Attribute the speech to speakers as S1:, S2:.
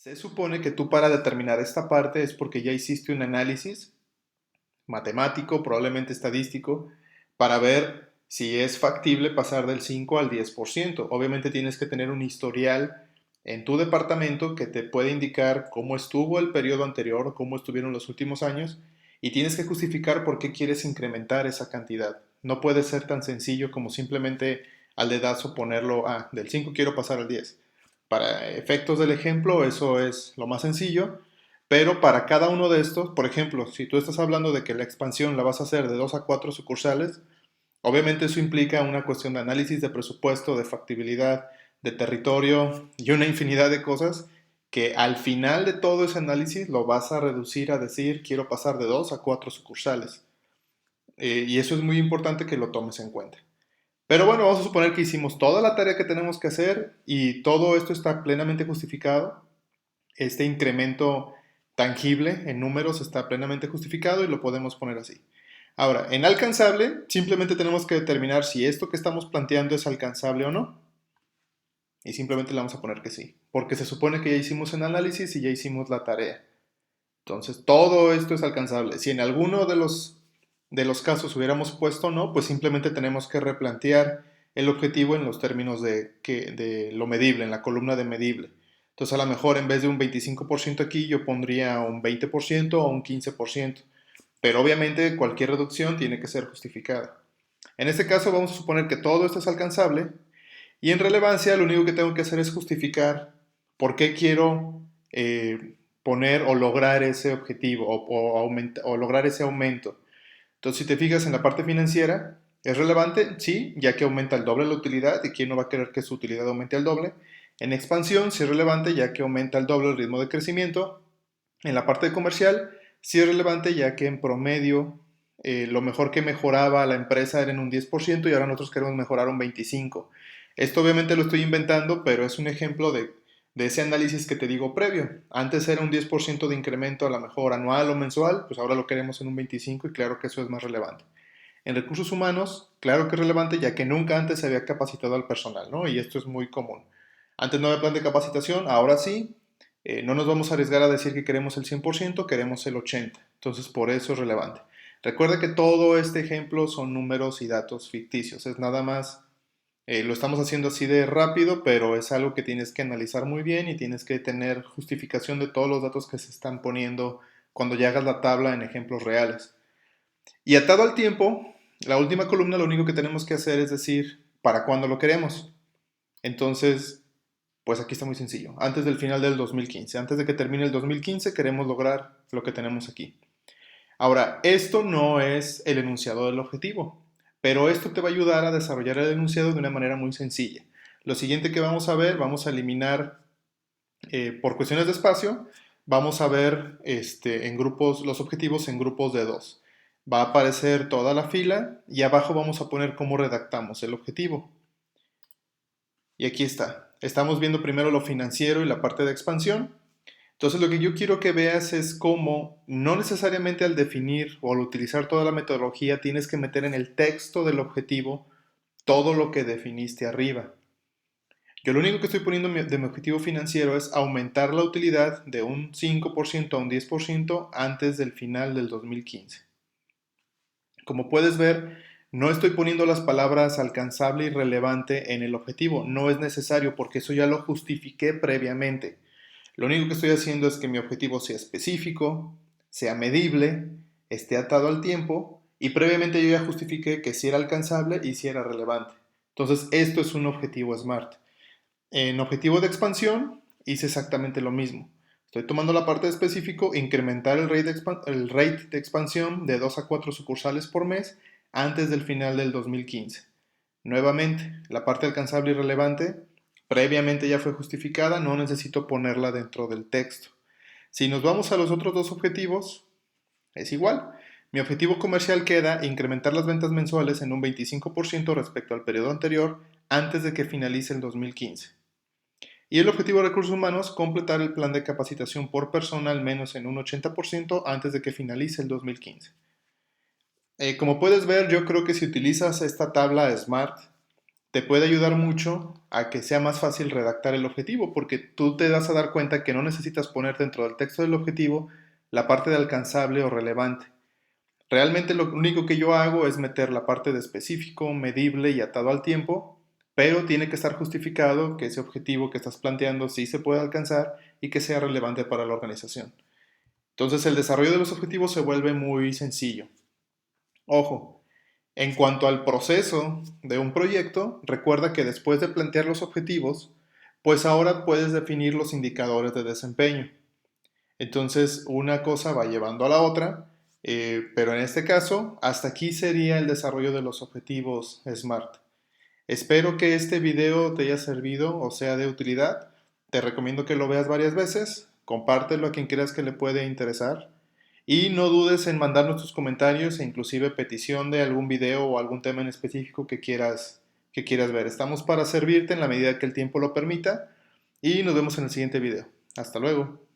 S1: Se supone que tú para determinar esta parte es porque ya hiciste un análisis matemático, probablemente estadístico, para ver si es factible pasar del 5 al 10%. Obviamente tienes que tener un historial en tu departamento que te puede indicar cómo estuvo el periodo anterior, cómo estuvieron los últimos años, y tienes que justificar por qué quieres incrementar esa cantidad. No puede ser tan sencillo como simplemente al dedazo ponerlo del 5 quiero pasar al 10. Para efectos del ejemplo, eso es lo más sencillo, pero para cada uno de estos, por ejemplo, si tú estás hablando de que la expansión la vas a hacer de 2 a 4 sucursales, obviamente eso implica una cuestión de análisis de presupuesto, de factibilidad, de territorio y una infinidad de cosas que al final de todo ese análisis lo vas a reducir a decir quiero pasar de 2 a 4 sucursales. Y eso es muy importante que lo tomes en cuenta. Pero bueno, vamos a suponer que hicimos toda la tarea que tenemos que hacer y todo esto está plenamente justificado. Este incremento tangible en números está plenamente justificado y lo podemos poner así. Ahora, en alcanzable, simplemente tenemos que determinar si esto que estamos planteando es alcanzable o no. Y simplemente le vamos a poner que sí, porque se supone que ya hicimos el análisis y ya hicimos la tarea. Entonces, todo esto es alcanzable. Si en alguno de los casos hubiéramos puesto no, pues simplemente tenemos que replantear el objetivo en los términos de lo medible, en la columna de medible. Entonces, a lo mejor en vez de un 25% aquí, yo pondría un 20% o un 15%. Pero obviamente cualquier reducción tiene que ser justificada. En este caso vamos a suponer que todo esto es alcanzable y en relevancia lo único que tengo que hacer es justificar por qué quiero poner o lograr ese objetivo o lograr ese aumento. Entonces, si te fijas en la parte financiera, ¿es relevante? Sí, ya que aumenta el doble la utilidad y quién no va a querer que su utilidad aumente al doble. En expansión, sí es relevante ya que aumenta el doble el ritmo de crecimiento. En la parte comercial, sí es relevante ya que en promedio lo mejor que mejoraba la empresa era en un 10% y ahora nosotros queremos mejorar un 25%. Esto obviamente lo estoy inventando, pero es un ejemplo de ese análisis que te digo previo. Antes era un 10% de incremento a lo mejor anual o mensual, pues ahora lo queremos en un 25% y claro que eso es más relevante. En recursos humanos, claro que es relevante ya que nunca antes se había capacitado al personal, ¿no? Y esto es muy común. Antes no había plan de capacitación, ahora sí. No nos vamos a arriesgar a decir que queremos el 100%, queremos el 80%. Entonces, por eso es relevante. Recuerda que todo este ejemplo son números y datos ficticios. Es nada más, lo estamos haciendo así de rápido, pero es algo que tienes que analizar muy bien y tienes que tener justificación de todos los datos que se están poniendo cuando ya hagas la tabla en ejemplos reales. Y atado al tiempo, la última columna lo único que tenemos que hacer es decir para cuándo lo queremos. Entonces, pues aquí está muy sencillo. Antes del final del 2015, antes de que termine el 2015, queremos lograr lo que tenemos aquí. Ahora, esto no es el enunciado del objetivo, pero esto te va a ayudar a desarrollar el enunciado de una manera muy sencilla. Lo siguiente que vamos a ver, vamos a eliminar por cuestiones de espacio, vamos a ver en grupos, los objetivos en grupos de dos. Va a aparecer toda la fila y abajo vamos a poner cómo redactamos el objetivo. Y aquí está. Estamos viendo primero lo financiero y la parte de expansión. Entonces lo que yo quiero que veas es cómo no necesariamente al definir o al utilizar toda la metodología tienes que meter en el texto del objetivo todo lo que definiste arriba. Yo lo único que estoy poniendo de mi objetivo financiero es aumentar la utilidad de un 5% a un 10% antes del final del 2015. Como puedes ver, no estoy poniendo las palabras alcanzable y relevante en el objetivo. No es necesario porque eso ya lo justifiqué previamente. Lo único que estoy haciendo es que mi objetivo sea específico, sea medible, esté atado al tiempo y previamente yo ya justifiqué que si era alcanzable y si era relevante. Entonces, esto es un objetivo SMART. En objetivo de expansión hice exactamente lo mismo. Estoy tomando la parte de específico, incrementar el rate de expansión de 2 a 4 sucursales por mes antes del final del 2015. Nuevamente, la parte alcanzable y relevante previamente ya fue justificada, no necesito ponerla dentro del texto. Si nos vamos a los otros dos objetivos, es igual. Mi objetivo comercial queda incrementar las ventas mensuales en un 25% respecto al periodo anterior antes de que finalice el 2015. Y el objetivo de recursos humanos, completar el plan de capacitación por persona al menos en un 80% antes de que finalice el 2015. Como puedes ver, yo creo que si utilizas esta tabla SMART, te puede ayudar mucho a que sea más fácil redactar el objetivo, porque tú te das a dar cuenta que no necesitas poner dentro del texto del objetivo la parte de alcanzable o relevante. Realmente lo único que yo hago es meter la parte de específico, medible y atado al tiempo, pero tiene que estar justificado que ese objetivo que estás planteando sí se puede alcanzar y que sea relevante para la organización. Entonces el desarrollo de los objetivos se vuelve muy sencillo. Ojo, en cuanto al proceso de un proyecto, recuerda que después de plantear los objetivos, pues ahora puedes definir los indicadores de desempeño. Entonces, una cosa va llevando a la otra, pero en este caso, hasta aquí sería el desarrollo de los objetivos SMART. Espero que este video te haya servido o sea de utilidad. Te recomiendo que lo veas varias veces, compártelo a quien creas que le puede interesar y no dudes en mandarnos tus comentarios e inclusive petición de algún video o algún tema en específico que quieras ver. Estamos para servirte en la medida que el tiempo lo permita y nos vemos en el siguiente video. Hasta luego.